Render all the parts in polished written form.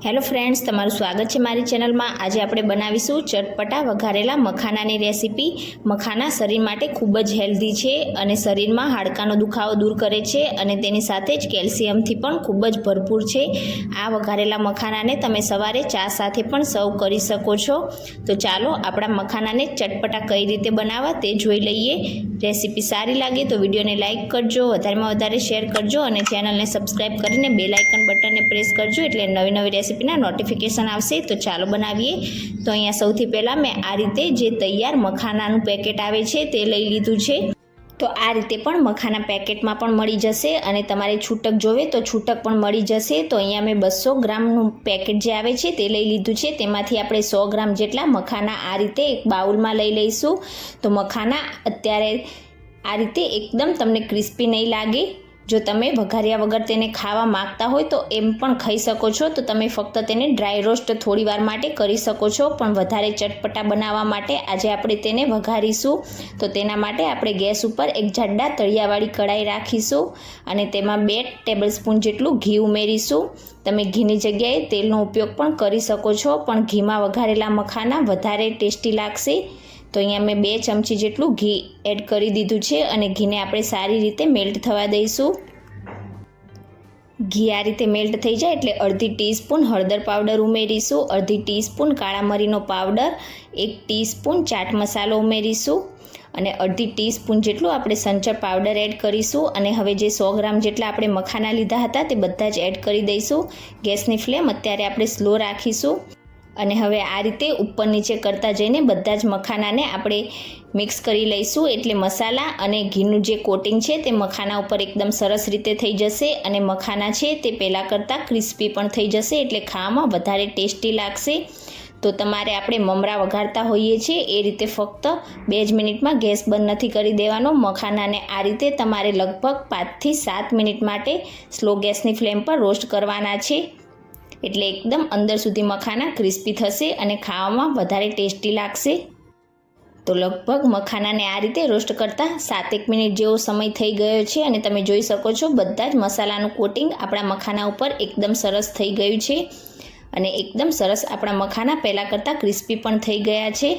Hello friends, तमारुं स्वागत है मारी चेनल में। आज आपणे बनावीशुं चटपटा वघारेला मखानानी रेसिपी। मखाना शरीर माटे खूब ज हेल्धी है और शरीर में हाड़कानो दुखावो दूर करे छे और तेनी साथे ज केल्शियम थी पण खूब ज भरपूर है। आ वघारेला मखानाने तमे सवारे चा साथे पण सर्व करी शको छो। तो चालो आपणा मखानाने चटपटा कई रीते बनावा ते जोई लईए। रेसिपी सारी लागे तो विडियो ने लाइक करजो, वधारेमां वधारे शेर करजो और चेनल ने सब्सक्राइब करीने बेल आइकन बटन ने प्रेस करजो एटले नवी नवी रेसिपीना नोटिफिकेशन आवशे। तो चालो बनावीए। तो अहींया सौथी पहेला मैं आ रीते जे तैयार मखानानुं पेकेट आवे छे ते लई लीधुं छे। तो आ रीते पण मखाना पेकेट में पण मळी जशे और तमारे छूटक जोवे तो छूटक पण मळी जशे। तो अहींया मैं 200 ग्रामनुं पेकेट जे आवे छे ते लई लीधुं छे। तेमांथी आपणे 100 ग्राम जेटला मखाना आ रीते एक बाउल में लई लईशुं। तो मखाना अत्यारे आ रीते एकदम तमने क्रिस्पी नहीं लागे। जो तमे वघार्या वगर तेने खावा मागता होय तो एम पण खाई शको छो। तो तमे फक्त तेने ड्राय रोस्ट थोड़ी वार माटे करी शको छो, पण वधारे चटपटा बनावा माटे आजे आपणे तेने वघारीशुं। तो तेना माटे आपणे गैस उपर एक जाडा तळियावाળી कढ़ाई राखीशुं अने तेमां 2 टेबलस्पून जेटલું घी उमेरीशुं। तमे घीनी जग्याए तेलनो उपयोग पण करी शको छो, पण घीमां वघारेला मखाना वधारे टेस्टी लागशे। तो अहींया मैं 2 चमची जेटલું घी एड करी दीधुं छे अने घीने आपणे सारी रीते मेल्ट थवा दईशुं। घी आ रीते मेल्ट थई जाय एटले अर्धी टीस्पून हळदर पाउडर उमेरीशुं, अर्धी टीस्पून काळा मरीनो पाउडर, 1 टीस्पून चाट मसालो उमेरीशुं अने अर्धी टीस्पून जेटલું आपणे संचर पाउडर एड करीशुं। अने हवे जे 100 ग्राम जेटला आपणे मखाना लीधा हता ते बधा ज एड करी दईशुं। गैसनी फ्लेम अत्यारे आपणे स्लो राखीशुं અને હવે આ રીતે ઉપર નીચે કરતા જઈને બધા જ મખાનાને આપણે મિક્સ કરી લઈશું એટલે મસાલા અને ઘીનું જે કોટિંગ છે તે મખાના ઉપર એકદમ સરસ રીતે થઈ જશે અને મખાના છે તે પહેલાં કરતાં ક્રિસ્પી પણ થઈ જશે એટલે ખાવામાં વધારે ટેસ્ટી લાગશે। તો તમારે આપણે મમરા વઘારતા હોઈએ છીએ એ રીતે ફક્ત 2 જ મિનિટમાં ગેસ બંધ નથી કરી દેવાનો। મખાનાને આ રીતે તમારે લગભગ 5 થી 7 મિનિટ માટે સ્લો ગેસની ફ્લેમ પર રોસ્ટ કરવાના છે એટલે એકદમ અંદર સુધી મખાના ક્રિસ્પી થશે અને ખાવામાં વધારે ટેસ્ટી લાગશે। તો લગભગ મખાનાને આ રીતે રોસ્ટ કરતા 7-1 મિનિટ જેવો સમય થઈ ગયો છે અને તમે જોઈ શકો છો બધા જ મસાલાનું કોટિંગ આપણા મખાના ઉપર એકદમ સરસ થઈ ગયું છે અને એકદમ સરસ આપણા મખાના પહેલાં કરતાં ક્રિસ્પી પણ થઈ ગયા છે।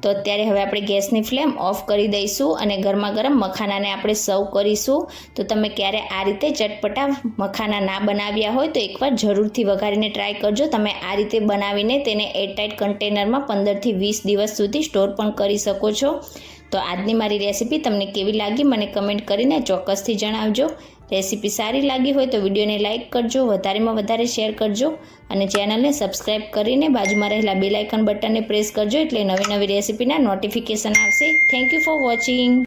તો અત્યારે હવે આપણે ગેસની ફ્લેમ ઓફ કરી દઈશું અને ગરમા ગરમ મખાનાને આપણે સર્વ કરીશું। તો તમે ક્યારે આ રીતે ચટપટા મખાના ના બનાવ્યા હોય તો એકવાર જરૂરથી વઘારીને ટ્રાય કરજો। તમે આ રીતે બનાવીને તેને એરટાઇટ કન્ટેનરમાં 15 થી 20 દિવસ સુધી સ્ટોર પણ કરી શકો છો। તો આજની મારી રેસીપી તમને કેવી લાગી મને કમેન્ટ કરીને ચોક્કસથી જણાવજો। રેસીપી સારી લાગી હોય તો વિડીયોને લાઇક કરજો, વધારેમાં વધારે શેર કરજો અને ચેનલને સબસ્ક્રાઈબ કરીને બાજુમાં રહેલા બેલ આઇકન બટનને પ્રેસ કરજો એટલે નવી નવી રેસીપીના નોટિફિકેશન આવશે। Thank you for watching.